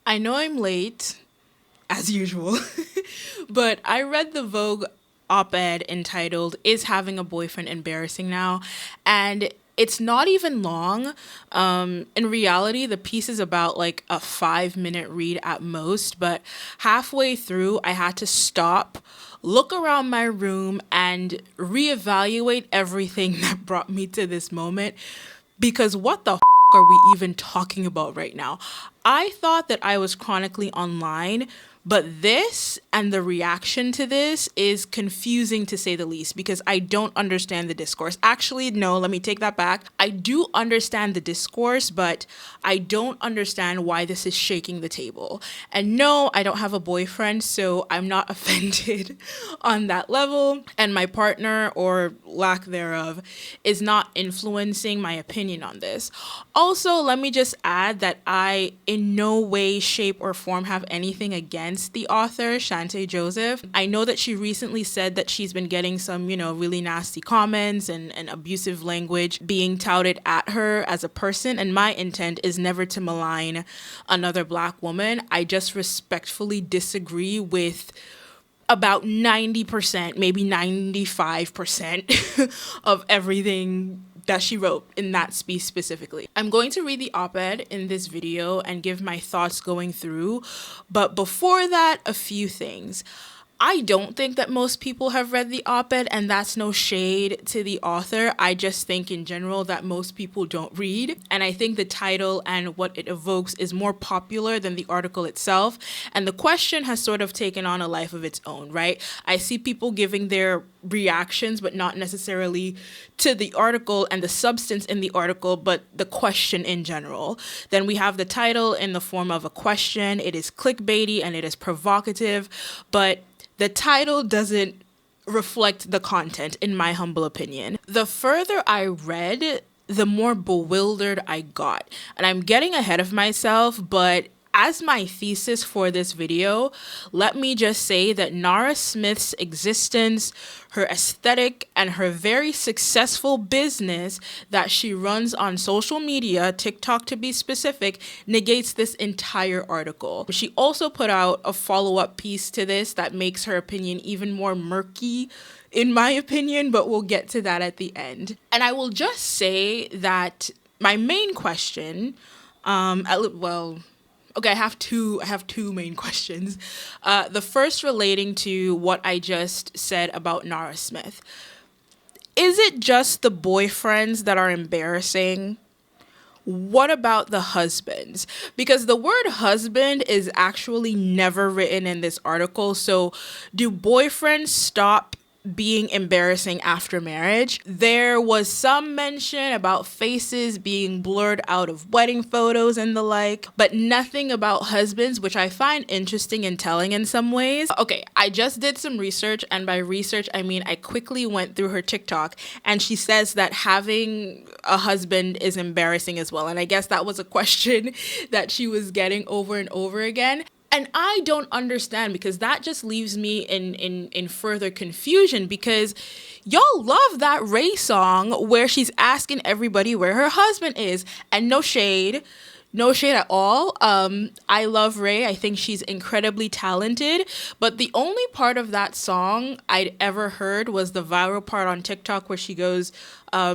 I know I'm late, as usual, but I read the Vogue op-ed entitled "Is Having a Boyfriend Embarrassing Now?" and it's not even long. In reality, the piece is about like a 5 minute read at most, but halfway through, I had to stop, look around my room, and reevaluate everything that brought me to this moment. Because what the are we even talking about right now? I thought that I was chronically online, but this and the reaction to this is confusing to say the least because I don't understand the discourse. Actually, no, let me take that back. I do understand the discourse, but I don't understand why this is shaking the table. And no, I don't have a boyfriend, so I'm not offended on that level. And my partner, or lack thereof, is not influencing my opinion on this. Also, let me just add that I, in no way, shape, or form, have anything against the author, Shante Joseph. I know that she recently said that she's been getting some, really nasty comments and abusive language being touted at her as a person, and my intent is never to malign another Black woman. I just respectfully disagree with about 90%, maybe 95% of everything that she wrote in that piece specifically. I'm going to read the op-ed in this video and give my thoughts going through, but before that, a few things. I don't think that most people have read the op-ed, and that's no shade to the author. I just think in general that most people don't read, and I think the title and what it evokes is more popular than the article itself, and the question has sort of taken on a life of its own, right? I see people giving their reactions, but not necessarily to the article and the substance in the article, but the question in general. Then we have the title in the form of a question. It is clickbaity and it is provocative, but the title doesn't reflect the content, in my humble opinion. The further I read, the more bewildered I got. And I'm getting ahead of myself, but as my thesis for this video, let me just say that Nara Smith's existence, her aesthetic, and her very successful business that she runs on social media, TikTok to be specific, negates this entire article. She also put out a follow-up piece to this that makes her opinion even more murky, in my opinion, but we'll get to that at the end. And I will just say that my main question, okay, I have two main questions. The first relating to what I just said about Nara Smith. Is it just the boyfriends that are embarrassing? What about the husbands? Because the word husband is actually never written in this article. So do boyfriends stop being embarrassing after marriage? There was some mention about faces being blurred out of wedding photos and the like, but nothing about husbands, which I find interesting and telling in some ways. Okay, I just did some research, and by research, I mean I quickly went through her TikTok, and she says that having a husband is embarrassing as well. And I guess that was a question that she was getting over and over again. And I don't understand, because that just leaves me in further confusion, because y'all love that Ray song where she's asking everybody where her husband is, and no shade at all. I love Ray. I think she's incredibly talented, but the only part of that song I'd ever heard was the viral part on TikTok where she goes, I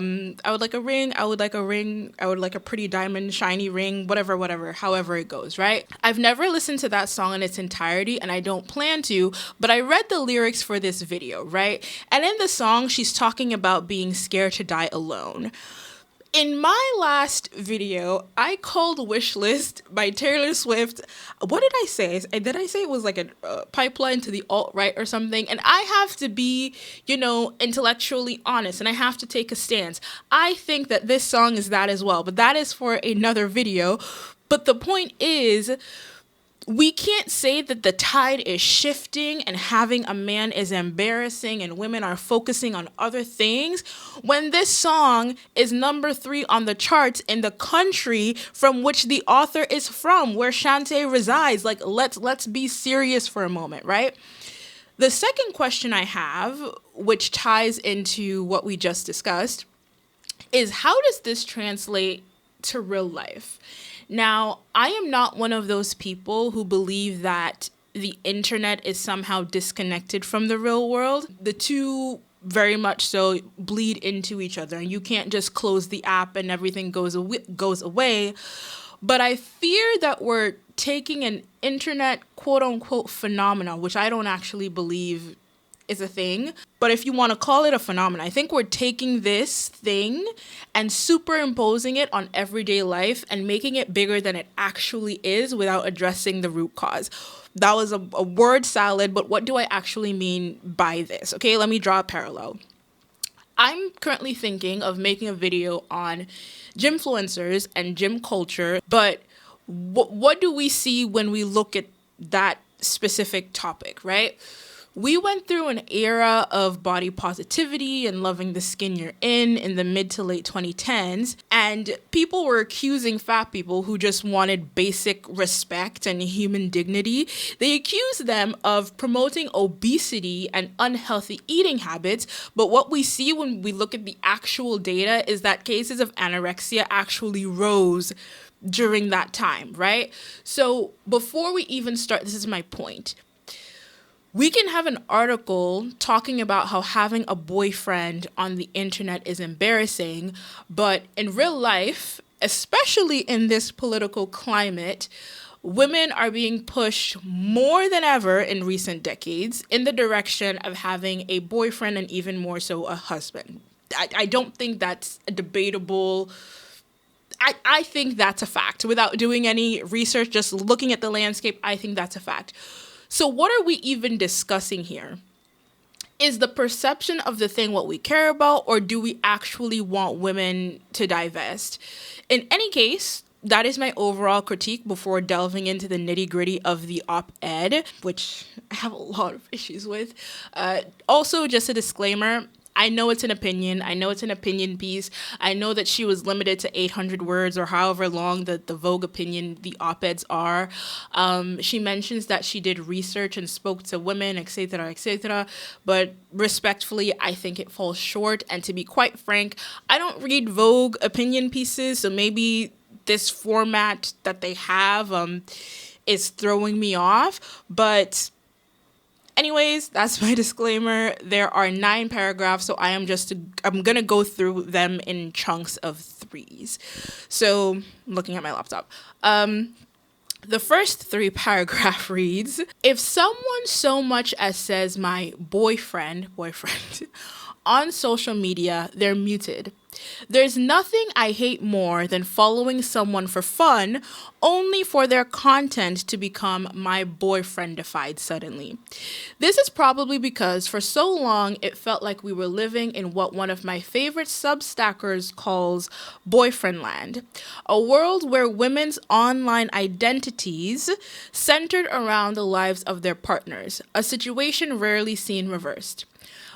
would like a ring, I would like a ring, I would like a pretty diamond, shiny ring, whatever, however it goes, right? I've never listened to that song in its entirety, and I don't plan to, but I read the lyrics for this video, right? And in the song, she's talking about being scared to die alone. In my last video, I called Wishlist by Taylor Swift. What did I say? Did I say it was like a pipeline to the alt-right or something? And I have to be, intellectually honest, and I have to take a stance. I think that this song is that as well, but that is for another video. But the point is, we can't say that the tide is shifting and having a man is embarrassing and women are focusing on other things when this song is number 3 on the charts in the country from which the author is from, where Shante resides. Like, let's be serious for a moment, right? The second question I have, which ties into what we just discussed, is how does this translate to real life? Now, I am not one of those people who believe that the internet is somehow disconnected from the real world. The two very much so bleed into each other, and you can't just close the app and everything goes away. But I fear that we're taking an internet quote unquote phenomena, which I don't actually believe is a thing. But if you want to call it a phenomenon, I think we're taking this thing and superimposing it on everyday life and making it bigger than it actually is without addressing the root cause. That was a word salad, but what do I actually mean by this? Okay, let me draw a parallel. I'm currently thinking of making a video on gymfluencers and gym culture, but what do we see when we look at that specific topic, right? We went through an era of body positivity and loving the skin you're in the mid to late 2010s, and people were accusing fat people who just wanted basic respect and human dignity. They accused them of promoting obesity and unhealthy eating habits, but what we see when we look at the actual data is that cases of anorexia actually rose during that time, right? So before we even start, this is my point. We can have an article talking about how having a boyfriend on the internet is embarrassing, but in real life, especially in this political climate, women are being pushed more than ever in recent decades in the direction of having a boyfriend and even more so a husband. I don't think that's a debatable. I think that's a fact. Without doing any research, just looking at the landscape, I think that's a fact. So what are we even discussing here? Is the perception of the thing what we care about, or do we actually want women to divest? In any case, that is my overall critique before delving into the nitty-gritty of the op-ed, which I have a lot of issues with. Also, just a disclaimer, I know it's an opinion. I know it's an opinion piece. I know that she was limited to 800 words or however long the Vogue opinion, the op-eds are. She mentions that she did research and spoke to women, etc., etc. But respectfully, I think it falls short. And to be quite frank, I don't read Vogue opinion pieces, so maybe this format that they have is throwing me off. But anyways, that's my disclaimer. There are 9 paragraphs, so I'm going to go through them in chunks of 3s. So, looking at my laptop. The first 3 paragraph reads, if someone so much as says my boyfriend, on social media, they're muted. There's nothing I hate more than following someone for fun, only for their content to become my boyfriendified suddenly. This is probably because for so long it felt like we were living in what one of my favorite substackers calls boyfriend land, a world where women's online identities centered around the lives of their partners, a situation rarely seen reversed.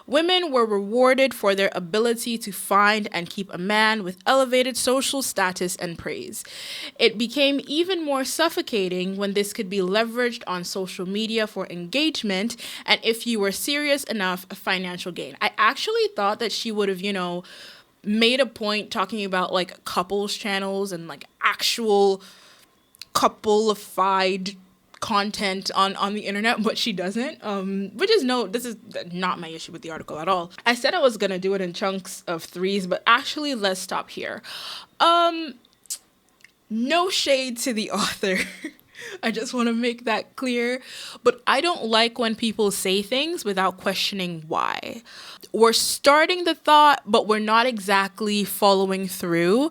Women were rewarded for their ability to find and keep a man with elevated social status and praise. It became even more suffocating when this could be leveraged on social media for engagement and, if you were serious enough, financial gain. I actually thought that she would have, made a point talking about like couples channels and like actual couple-ified content on the internet, but she doesn't, this is not my issue with the article at all. I said I was gonna do it in chunks of 3s, but actually let's stop here. No shade to the author. I just want to make that clear. But I don't like when people say things without questioning why. We're starting the thought, but we're not exactly following through.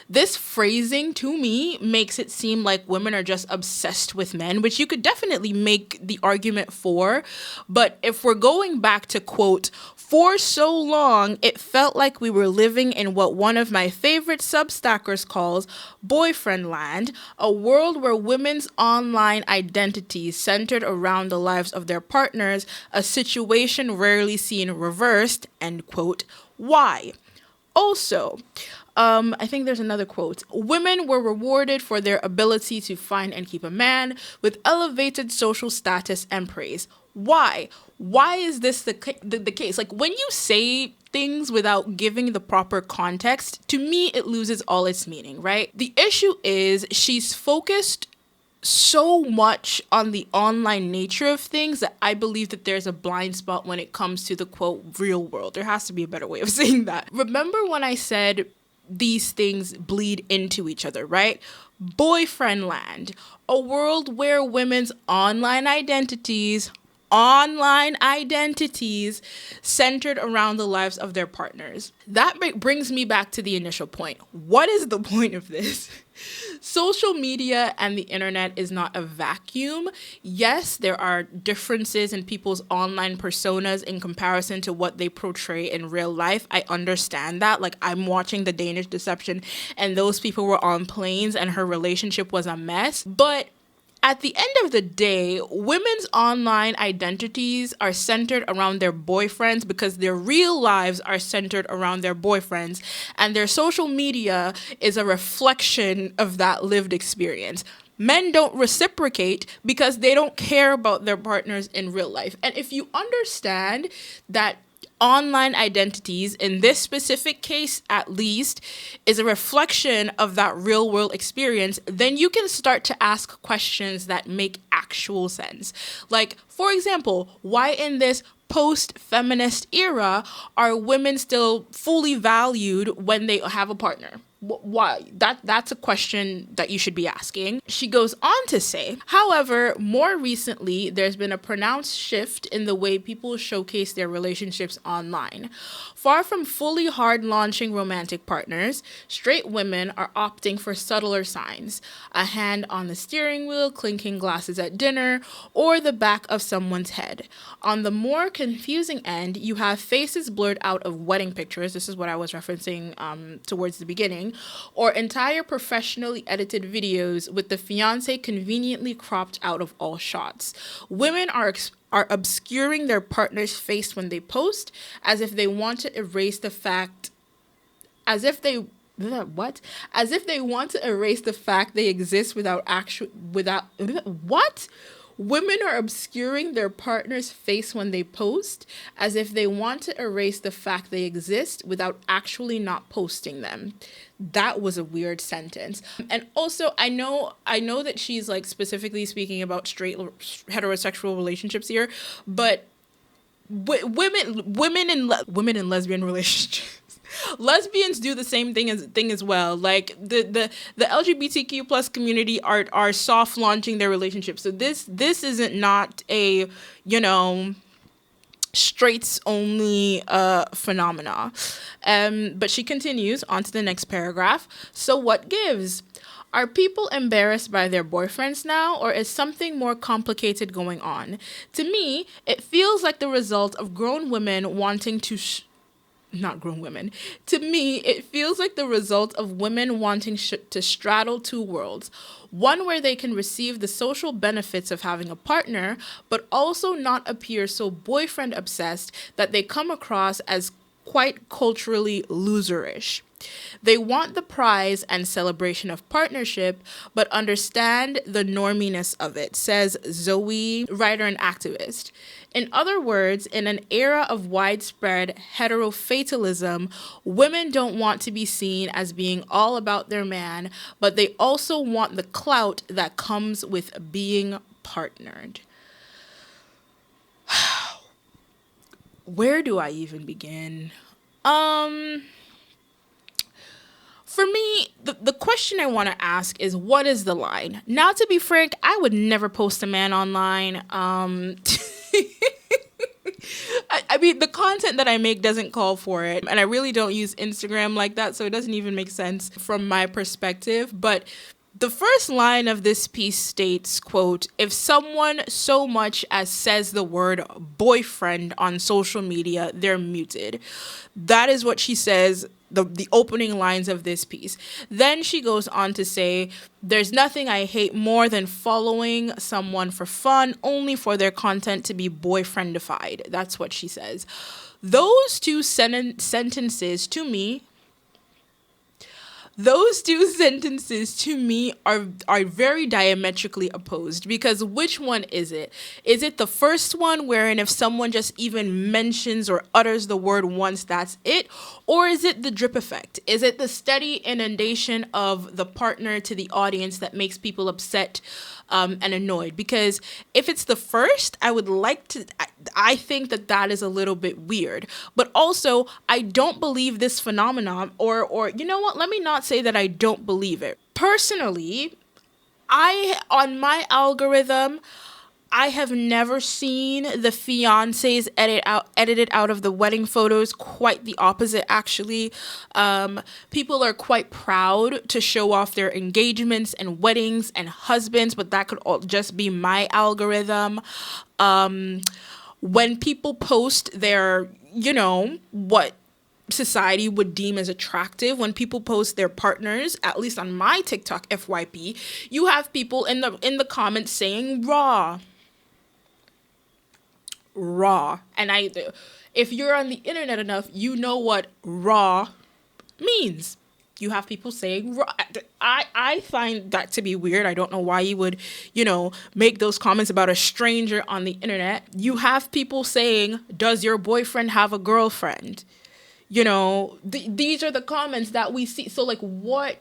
This phrasing, to me, makes it seem like women are just obsessed with men, which you could definitely make the argument for. But if we're going back to, quote, for so long, it felt like we were living in what one of my favorite substackers calls boyfriend land, a world where women's online identities centered around the lives of their partners, a situation rarely seen reversed, end quote. Why? Also, I think there's another quote. Women were rewarded for their ability to find and keep a man with elevated social status and praise. Why? Why is this the case? Like, when you say things without giving the proper context, to me, it loses all its meaning, right? The issue is she's focused so much on the online nature of things that I believe that there's a blind spot when it comes to the quote real world. There has to be a better way of saying that. Remember when I said these things bleed into each other, right? Boyfriend land, a world where women's online identities centered around the lives of their partners. That brings me back to the initial point. What is the point of this? Social media and the internet is not a vacuum. Yes, there are differences in people's online personas in comparison to what they portray in real life. I understand that. Like, I'm watching The Danish Deception and those people were on planes and her relationship was a mess. But at the end of the day, women's online identities are centered around their boyfriends because their real lives are centered around their boyfriends, and their social media is a reflection of that lived experience. Men don't reciprocate because they don't care about their partners in real life. And if you understand that online identities, in this specific case at least, is a reflection of that real world experience, then you can start to ask questions that make actual sense. Like, for example, why in this post-feminist era are women still fully valued when they have a partner? Why? That's a question that you should be asking. She goes on to say, however, more recently, there's been a pronounced shift in the way people showcase their relationships online. Far from fully hard launching romantic partners, straight women are opting for subtler signs: a hand on the steering wheel, clinking glasses at dinner, or the back of someone's head. On the more confusing end, you have faces blurred out of wedding pictures. This is what I was referencing towards the beginning. Or entire professionally edited videos with the fiancé conveniently cropped out of all shots. Women are obscuring their partner's face when they post, as if they want to erase the fact, as if they want to erase the fact they exist Women are obscuring their partner's face when they post, as if they want to erase the fact they exist without actually not posting them. That was a weird sentence. And also, I know that she's like specifically speaking about straight heterosexual relationships here, but women in lesbian relationships. Lesbians do the same thing as well. Like the LGBTQ plus community are soft launching their relationships. So this isn't not a, straights only phenomena. But she continues on to the next paragraph. So what gives? Are people embarrassed by their boyfriends now, or is something more complicated going on? To me, it feels like the result of grown women wanting to not grown women. To me, it feels like the result of women wanting to straddle two worlds. One where they can receive the social benefits of having a partner, but also not appear so boyfriend obsessed that they come across as quite culturally loserish. They want the prize and celebration of partnership, but understand the norminess of it, says Zoe, writer and activist. In other words, in an era of widespread heterofatalism, women don't want to be seen as being all about their man, but they also want the clout that comes with being partnered. Where do I even begin? For me, the question I want to ask is, what is the line? Now, to be frank, I would never post a man online. I mean, the content that I make doesn't call for it, and I really don't use Instagram like that, so it doesn't even make sense from my perspective. But the first line of this piece states, quote, if someone so much as says the word boyfriend on social media, they're muted. That is what she says, the opening lines of this piece. Then she goes on to say, there's nothing I hate more than following someone for fun, only for their content to be boyfriendified. That's what she says. Those two sentences, to me, Those two sentences to me are very diametrically opposed, because which one is it? Is it the first one wherein if someone just even mentions or utters the word once, that's it? Or is it the drip effect? Is it the steady inundation of the partner to the audience that makes people upset and annoyed? Because if it's the first, I think that is a little bit weird. But also, I don't believe this phenomenon, or you know what? Let me not say that I don't believe it. Personally, on my algorithm, I have never seen the fiancés edited out of the wedding photos. Quite the opposite, actually. People are quite proud to show off their engagements and weddings and husbands, but that could all just be my algorithm. When people post their, what society would deem as attractive, when people post their partners, at least on my TikTok FYP, you have people in the comments saying raw. And if you're on the internet enough, you know what raw means. You have people saying raw. I find that to be weird. I don't know why you would, make those comments about a stranger on the internet. You have people saying, does your boyfriend have a girlfriend? These are the comments that we see. So like, what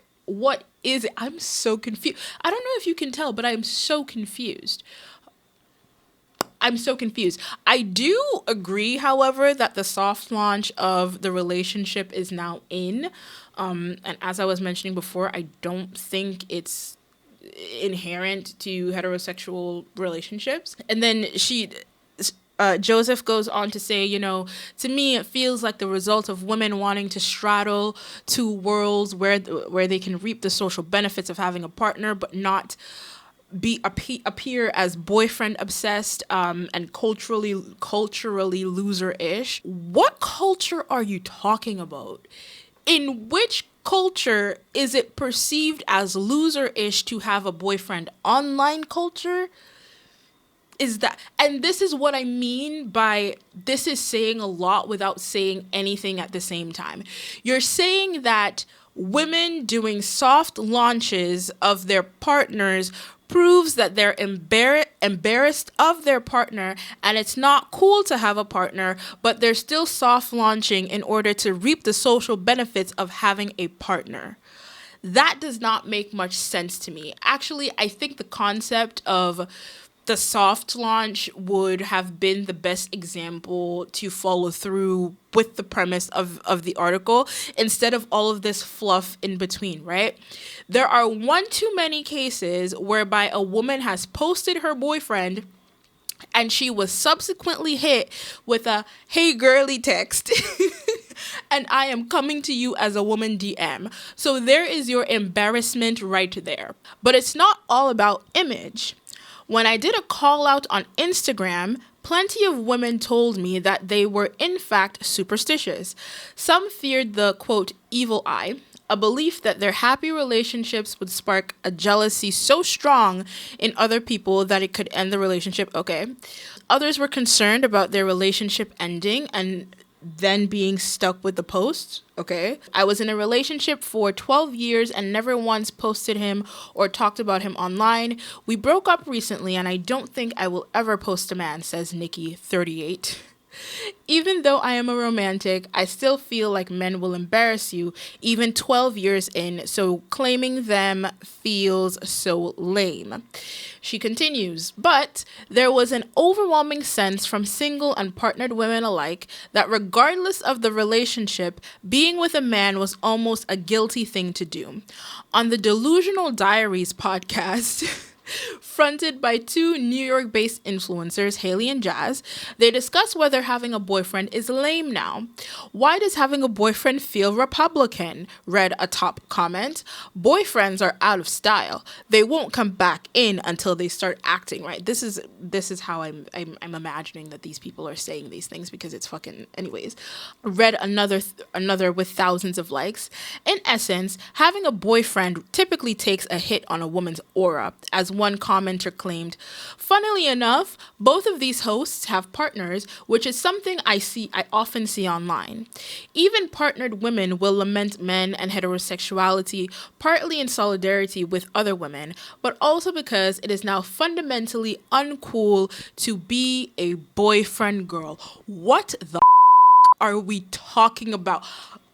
is it? I'm so confused. I don't know if you can tell, but I'm so confused. I do agree, however, that the soft launch of the relationship is now in. And as I was mentioning before, I don't think it's inherent to heterosexual relationships. And then Joseph goes on to say, to me, it feels like the result of women wanting to straddle two worlds where they can reap the social benefits of having a partner, but not appear as boyfriend obsessed and culturally loser-ish. What culture are you talking about? In which culture is it perceived as loser-ish to have a boyfriend? Online culture? And this is what I mean by this is saying a lot without saying anything at the same time. You're saying that women doing soft launches of their partners proves that they're embarrassed of their partner, and it's not cool to have a partner, but they're still soft launching in order to reap the social benefits of having a partner. That does not make much sense to me. Actually, I think the concept of the soft launch would have been the best example to follow through with the premise of the article, instead of all of this fluff in between, right? There are one too many cases whereby a woman has posted her boyfriend and she was subsequently hit with a "hey girly" text and "I am coming to you as a woman" DM. So there is your embarrassment right there. But it's not all about image. When I did a call out on Instagram, plenty of women told me that they were in fact superstitious. Some feared the, quote, evil eye, a belief that their happy relationships would spark a jealousy so strong in other people that it could end the relationship. Okay. Others were concerned about their relationship ending and then being stuck with the posts. Okay. I was in a relationship for 12 years and never once posted him or talked about him online. We broke up recently and I don't think I will ever post a man, says Nikki, 38. Even though I am a romantic, I still feel like men will embarrass you even 12 years in, so claiming them feels so lame. She continues, but there was an overwhelming sense from single and partnered women alike that regardless of the relationship, being with a man was almost a guilty thing to do. On the Delusional Diaries podcast, fronted by two New York-based influencers, Haley and Jazz, they discuss whether having a boyfriend is lame now. Why does having a boyfriend feel Republican? Read a top comment. Boyfriends are out of style. They won't come back in until they start acting right. This is how I'm imagining that these people are saying these things, because it's fucking anyways. Read another with thousands of likes. In essence, having a boyfriend typically takes a hit on a woman's aura, as one commenter claimed. Funnily enough, both of these hosts have partners, which is something I often see online. Even partnered women will lament men and heterosexuality, partly in solidarity with other women, but also because it is now fundamentally uncool to be a boyfriend girl. What the are we talking about?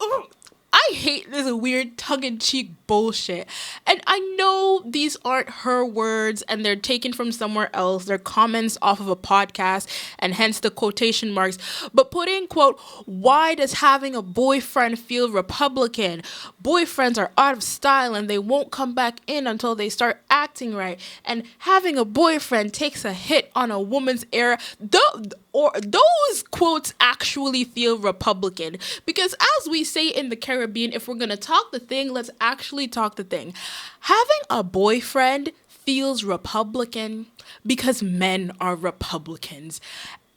Ugh. I hate this weird tongue-in-cheek bullshit. And I know these aren't her words and they're taken from somewhere else. They're comments off of a podcast and hence the quotation marks. But putting, quote, why does having a boyfriend feel Republican? Boyfriends are out of style and they won't come back in until they start acting right. And having a boyfriend takes a hit on a woman's era. Those quotes actually feel Republican. Because as we say in the Caribbean, if we're going to talk the thing, let's actually talk the thing. Having a boyfriend feels Republican because men are Republicans.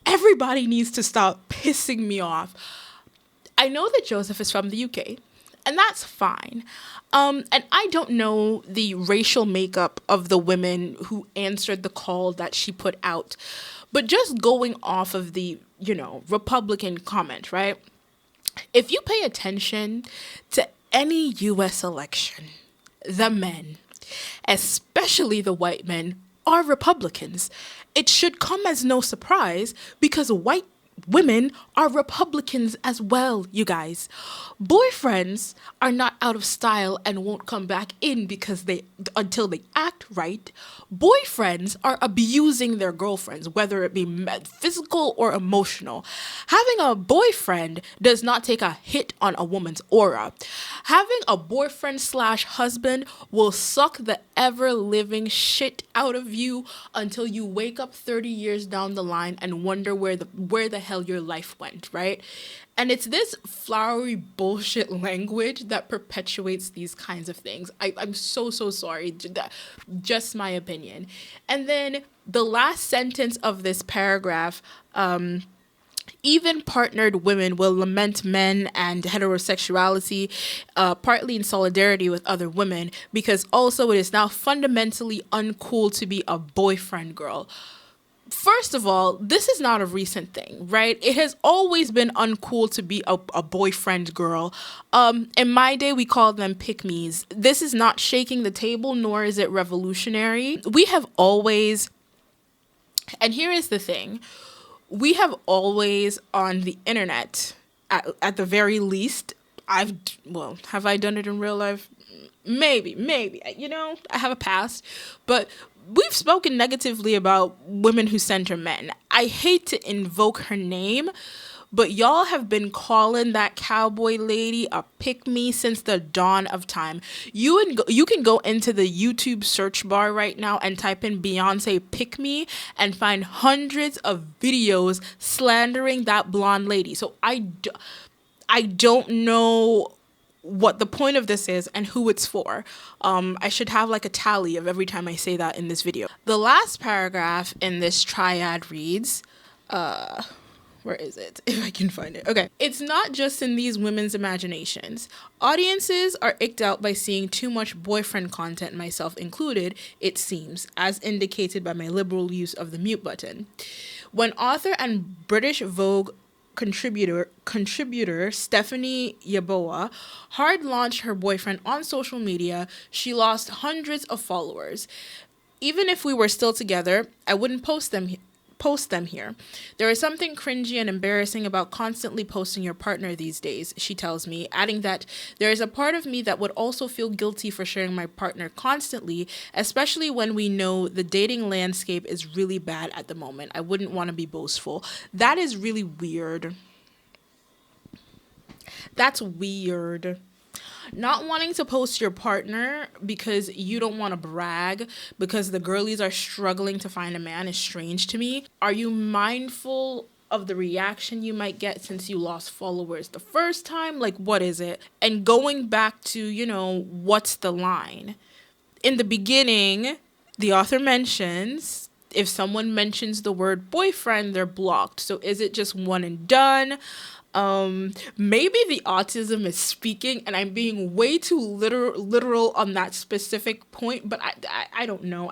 Everybody needs to stop pissing me off. I know that Joseph is from the UK, and that's fine. And I don't know the racial makeup of the women who answered the call that she put out. But just going off of the, Republican comment, right? If you pay attention to any U.S. election, the men, especially the white men, are Republicans. It should come as no surprise because white women are Republicans as well, you guys. Boyfriends are not out of style and won't come back in until they act right. Boyfriends are abusing their girlfriends, whether it be physical or emotional. Having a boyfriend does not take a hit on a woman's aura. Having a boyfriend/husband will suck the ever-living shit out of you until you wake up 30 years down the line and wonder where the hell your life went, right? And it's this flowery bullshit language that perpetuates these kinds of things. I'm so sorry. Just my opinion. And then the last sentence of this paragraph, even partnered women will lament men and heterosexuality, partly in solidarity with other women, because also it is now fundamentally uncool to be a boyfriend girl. First of all, this is not a recent thing, right? It has always been uncool to be a boyfriend girl. In my day, we called them pick-me's. This is not shaking the table, nor is it revolutionary. We have always, and here is the thing, we have always on the internet, at the very least, have I done it in real life? Maybe, I have a past, but we've spoken negatively about women who center men. I hate to invoke her name, but y'all have been calling that cowboy lady a pick-me since the dawn of time. You can go into the YouTube search bar right now and type in Beyonce pick-me and find hundreds of videos slandering that blonde lady. So I don't know what the point of this is and who it's for. I should have like a tally of every time I say that in this video. The last paragraph in this triad reads, where is it? If I can find it. Okay. It's not just in these women's imaginations. Audiences are icked out by seeing too much boyfriend content, myself included, it seems, as indicated by my liberal use of the mute button. When author and British Vogue contributor Stephanie Yeboah hard launched her boyfriend on social media, she lost hundreds of followers. Even if we were still together, I wouldn't post them here. There is something cringy and embarrassing about constantly posting your partner these days, she tells me, adding that there is a part of me that would also feel guilty for sharing my partner constantly, especially when we know the dating landscape is really bad at the moment. I wouldn't want to be boastful. That is really weird. That's weird. Not wanting to post your partner because you don't want to brag because the girlies are struggling to find a man is strange to me. Are you mindful of the reaction you might get since you lost followers the first time? Like, what is it? And going back to, what's the line? In the beginning, the author mentions if someone mentions the word boyfriend, they're blocked. So is it just one and done? Maybe the autism is speaking and I'm being way too literal on that specific point, but I don't know.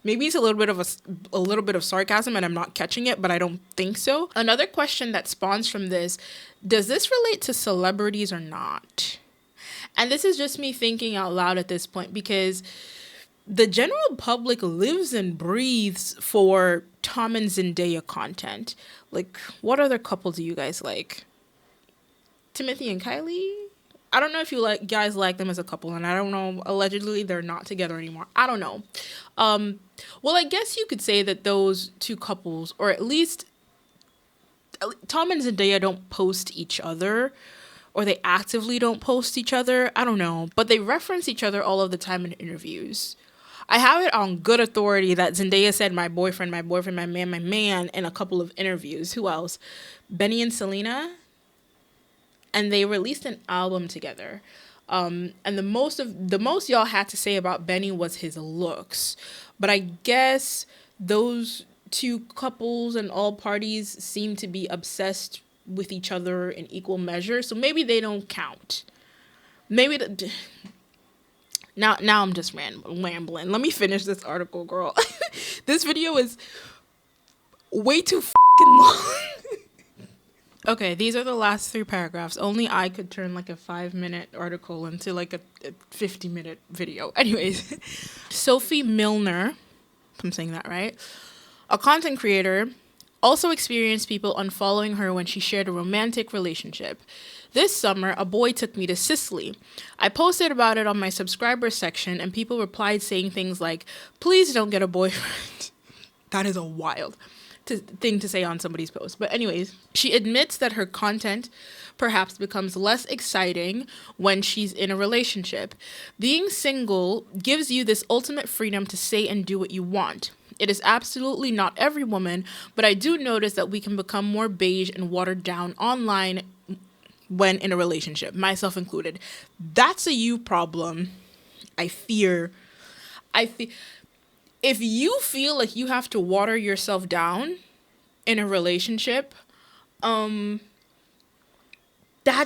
Maybe it's a little bit of sarcasm and I'm not catching it, but I don't think so. Another question that spawns from this, does this relate to celebrities or not? And this is just me thinking out loud at this point, because the general public lives and breathes for Tom and Zendaya content. Like, what other couple do you guys like? Timothy and Kylie? I don't know if you guys like them as a couple, and I don't know, allegedly they're not together anymore. I don't know. Well, I guess you could say that those two couples, or at least Tom and Zendaya, don't post each other, or they actively don't post each other. I don't know, but they reference each other all of the time in interviews. I have it on good authority that Zendaya said my boyfriend, my man in a couple of interviews. Who else? Benny and Selena. And they released an album together. And the most y'all had to say about Benny was his looks. But I guess those two couples and all parties seem to be obsessed with each other in equal measure. So maybe they don't count. Maybe Now I'm just rambling. Let me finish this article, girl. This video is way too fucking long. Okay, these are the last 3 paragraphs. Only I could turn like a 5-minute article into like a 50-minute video. Anyways, Sophie Milner, if I'm saying that right, a content creator, also experienced people unfollowing her when she shared a romantic relationship. This summer, a boy took me to Sicily. I posted about it on my subscribers section, and people replied saying things like, "Please don't get a boyfriend." That is a wild thing to say on somebody's post. But anyways, she admits that her content perhaps becomes less exciting when she's in a relationship. Being single gives you this ultimate freedom to say and do what you want. It is absolutely not every woman, but I do notice that we can become more beige and watered down online when in a relationship, myself included. That's a you problem. I fear. If you feel like you have to water yourself down in a relationship, that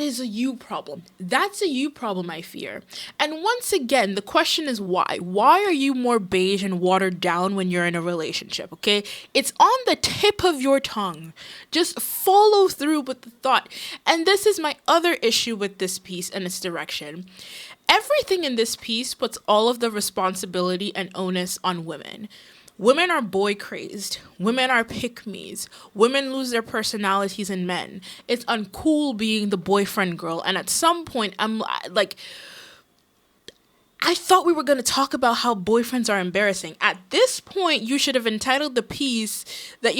is a you problem. That's a you problem, I fear. And once again, the question is why? Why are you more beige and watered down when you're in a relationship, okay? It's on the tip of your tongue. Just follow through with the thought. And this is my other issue with this piece and its direction. Everything in this piece puts all of the responsibility and onus on women. Women are boy crazed. Women are pick-me's. Women lose their personalities in men. It's uncool being the boyfriend girl. And at some point, I'm like, I thought we were going to talk about how boyfriends are embarrassing. At this point, you should have entitled the piece that,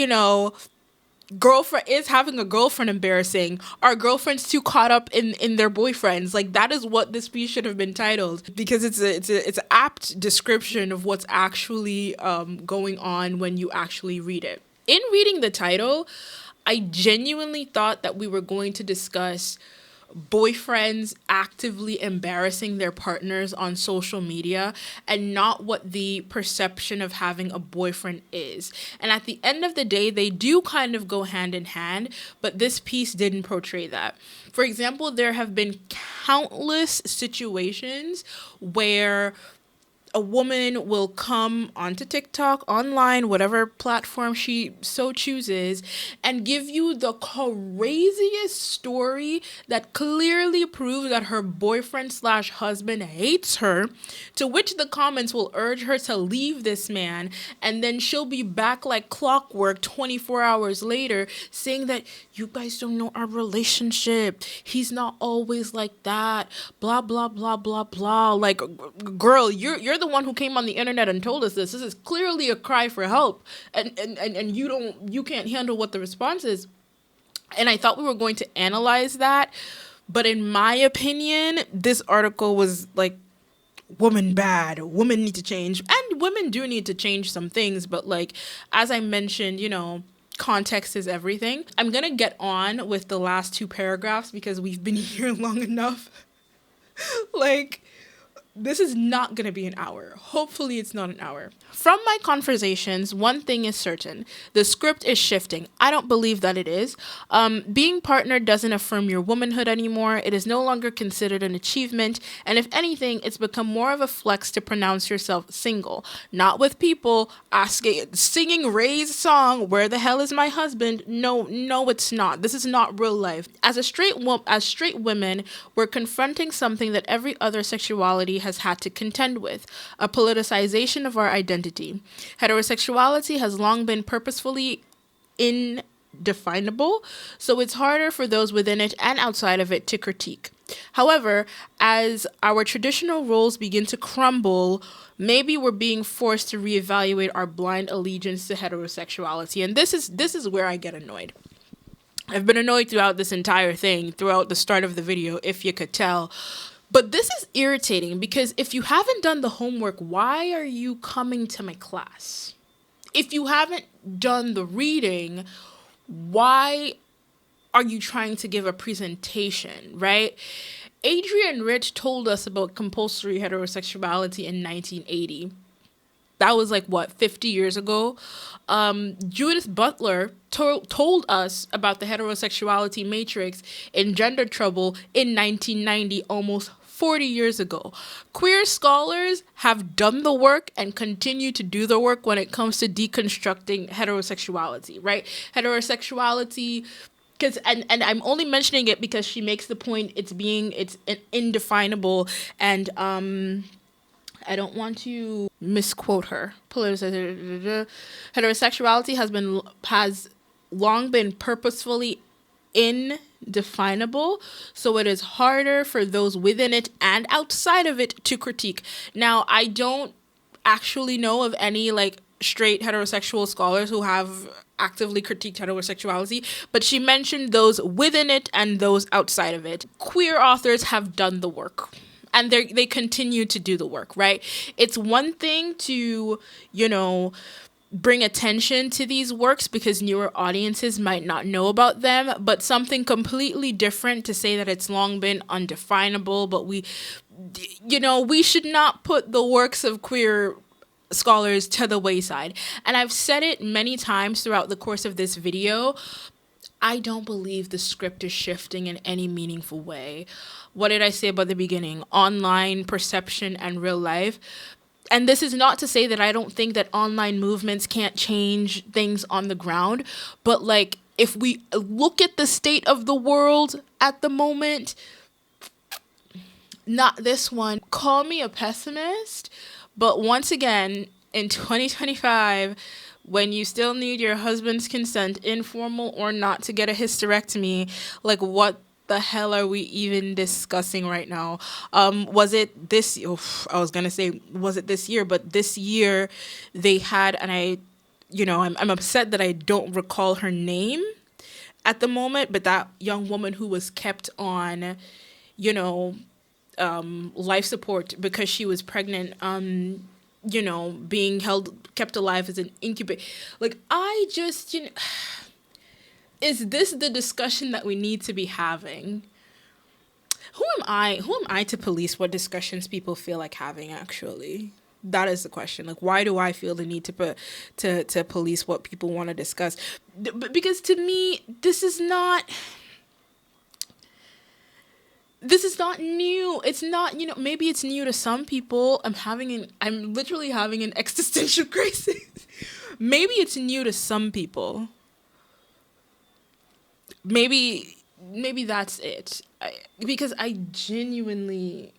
girlfriend is having a girlfriend embarrassing. Are girlfriends too caught up in their boyfriends? Like, that is what this piece should have been titled, because it's an apt description of what's actually going on when you actually read it. In reading the title, I genuinely thought that we were going to discuss boyfriends actively embarrassing their partners on social media and not what the perception of having a boyfriend is. And at the end of the day, they do kind of go hand in hand, but this piece didn't portray that. For example, there have been countless situations where a woman will come onto TikTok, online, whatever platform she so chooses, and give you the craziest story that clearly proves that her boyfriend/husband hates her, to which the comments will urge her to leave this man, and then she'll be back like clockwork 24 hours later saying that you guys don't know our relationship. He's not always like that. Blah, blah, blah, blah, blah. Like, girl, you're the one who came on the internet and told us this. This is clearly a cry for help, and you can't handle what the response is. And I thought we were going to analyze that, but in my opinion, this article was like, woman bad, women need to change, and women do need to change some things, but like, as I mentioned, context is everything. I'm gonna get on with the last 2 paragraphs because we've been here long enough. Like, this is not going to be an hour. Hopefully it's not an hour. From my conversations, one thing is certain. The script is shifting. I don't believe that it is. Being partnered doesn't affirm your womanhood anymore. It is no longer considered an achievement. And if anything, it's become more of a flex to pronounce yourself single. Not with people asking, singing Ray's song, "Where the hell is my husband?" No, it's not. This is not real life. As straight women, we're confronting something that every other sexuality has had to contend with: a politicization of our identity. Heterosexuality has long been purposefully indefinable, so it's harder for those within it and outside of it to critique. However, as our traditional roles begin to crumble, maybe we're being forced to reevaluate our blind allegiance to heterosexuality. And this is where I get annoyed. I've been annoyed throughout this entire thing, throughout the start of the video, if you could tell. But this is irritating because if you haven't done the homework, why are you coming to my class? If you haven't done the reading, why are you trying to give a presentation, right? Adrienne Rich told us about compulsory heterosexuality in 1980. That was 50 years ago. Judith Butler told us about the heterosexuality matrix in Gender Trouble in 1990, almost 40 years ago. Queer scholars have done the work and continue to do the work when it comes to deconstructing heterosexuality, right? Heterosexuality, because and I'm only mentioning it because she makes the point it's indefinable, and I don't want to misquote her. Heterosexuality has long been purposefully indefinable, so it is harder for those within it and outside of it to critique. Now, I don't actually know of any straight heterosexual scholars who have actively critiqued heterosexuality, but she mentioned those within it and those outside of it. Queer authors have done the work, and they continue to do the work, right? It's one thing to, bring attention to these works because newer audiences might not know about them, but something completely different to say that it's long been undefinable. But we should not put the works of queer scholars to the wayside. And I've said it many times throughout the course of this video. I don't believe the script is shifting in any meaningful way. What did I say about the beginning? Online perception and real life. And this is not to say that I don't think that online movements can't change things on the ground. But if we look at the state of the world at the moment, not this one. Call me a pessimist. But once again, in 2025, when you still need your husband's consent, informal or not, to get a hysterectomy, what the hell are we even discussing right now? Was it this? I was gonna say, was it this year? But this year, they had, and I'm upset that I don't recall her name at the moment. But that young woman who was kept on, life support because she was pregnant, being kept alive as an incubator. Is this the discussion that we need to be having? Who am I to police what discussions people feel like having, actually? That is the question. Why do I feel the need to police what people want to discuss? Because to me, this is not new. It's not, maybe it's new to some people. I'm literally having an existential crisis. Maybe it's new to some people. Maybe that's it. Because I genuinely,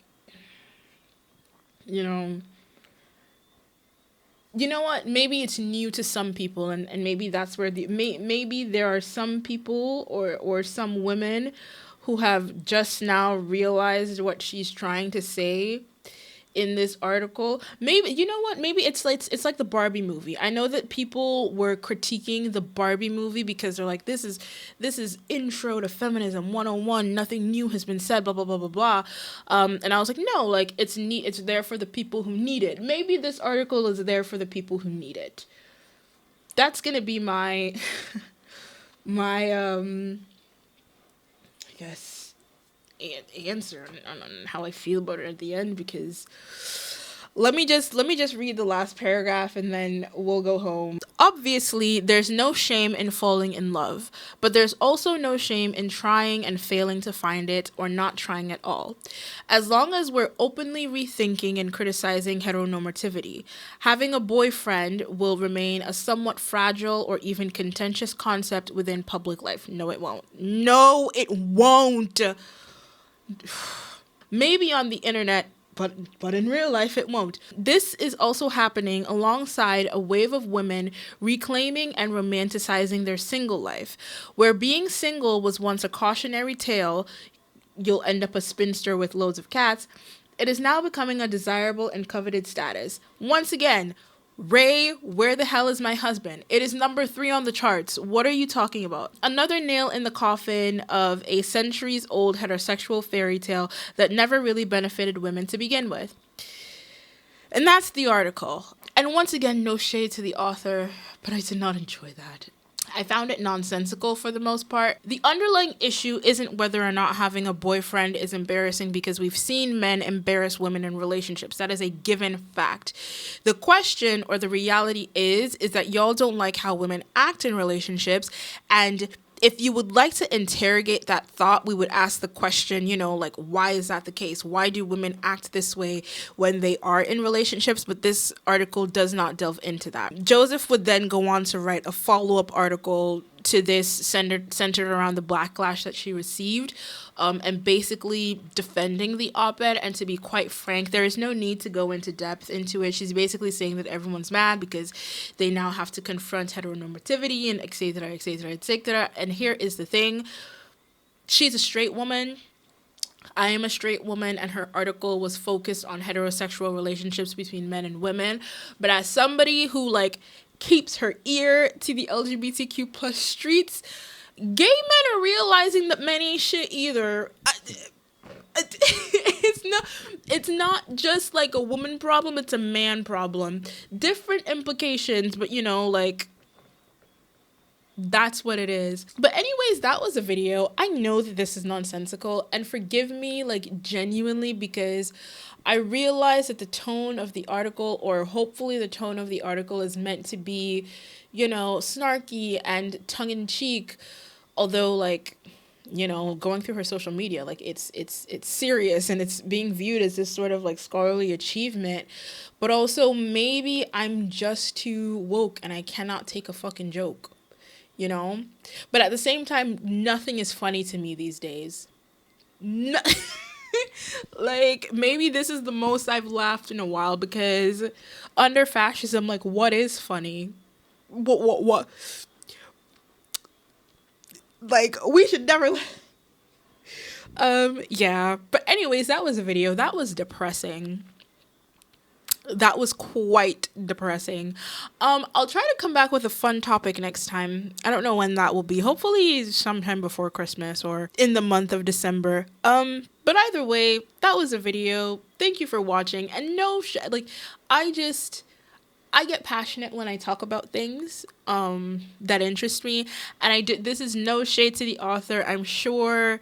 you know what? Maybe it's new to some people, and maybe that's where maybe there are some people or some women who have just now realized what she's trying to say in this article. Maybe, you know what? Maybe it's like the Barbie movie. I know that people were critiquing the Barbie movie because they're like, this is intro to feminism 101. Nothing new has been said, blah, blah, blah, blah, blah. And I was like, no, it's there for the people who need it. Maybe this article is there for the people who need it. That's going to be my, I guess, answer on how I feel about it at the end, because let me just read the last paragraph and then we'll go home. Obviously, there's no shame in falling in love, but there's also no shame in trying and failing to find it, or not trying at all. As long as we're openly rethinking and criticizing heteronormativity, having a boyfriend will remain a somewhat fragile or even contentious concept within public life. No, it won't. No, it won't. Maybe on the internet, but in real life it won't. This is also happening alongside a wave of women reclaiming and romanticizing their single life. Where being single was once a cautionary tale, you'll end up a spinster with loads of cats, it is now becoming a desirable and coveted status. Once again, Ray, where the hell is my husband? It is number 3 on the charts. What are you talking about? Another nail in the coffin of a centuries-old heterosexual fairy tale that never really benefited women to begin with. And that's the article. And once again, no shade to the author, but I did not enjoy that. I found it nonsensical for the most part. The underlying issue isn't whether or not having a boyfriend is embarrassing, because we've seen men embarrass women in relationships. That is a given fact. The question, or the reality is that y'all don't like how women act in relationships, and if you would like to interrogate that thought, we would ask the question, like, why is that the case? Why do women act this way when they are in relationships? But this article does not delve into that. Joseph would then go on to write a follow-up article to this centered around the backlash that she received, and basically defending the op-ed. And to be quite frank, there is no need to go into depth into it. She's basically saying that everyone's mad because they now have to confront heteronormativity and etc., etc., etc. And here is the thing. She's a straight woman. I am a straight woman, and her article was focused on heterosexual relationships between men and women. But as somebody who, keeps her ear to the LGBTQ plus streets, gay men are realizing that men ain't shit either. It's not just a woman problem, it's a man problem. Different implications, but that's what it is. But anyways, that was a video. I know that this is nonsensical, and forgive me, genuinely, because I realize that the tone of the article, or hopefully the tone of the article, is meant to be, snarky and tongue-in-cheek, although, going through her social media, it's serious, and it's being viewed as this sort of scholarly achievement. But also, maybe I'm just too woke and I cannot take a fucking joke. But at the same time, nothing is funny to me these days. Maybe this is the most I've laughed in a while, because under fascism, what is funny? What? We should never... yeah. But anyways, that was a video. That was depressing. That was quite depressing. I'll try to come back with a fun topic next time. I don't know when that will be. Hopefully sometime before Christmas or in the month of December. But either way, that was a video. Thank you for watching. And I get passionate when I talk about things that interest me. And this is no shade to the author. I'm sure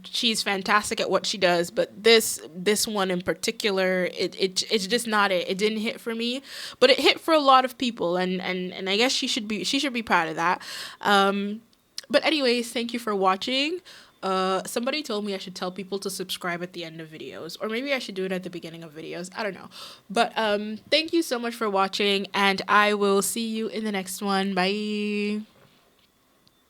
she's fantastic at what she does, but this one in particular, it's just not it. It didn't hit for me, but it hit for a lot of people, and I guess she should be proud of that. But anyways, thank you for watching. Somebody told me I should tell people to subscribe at the end of videos, or maybe I should do it at the beginning of videos. I don't know. But thank you so much for watching, and I will see you in the next one. Bye.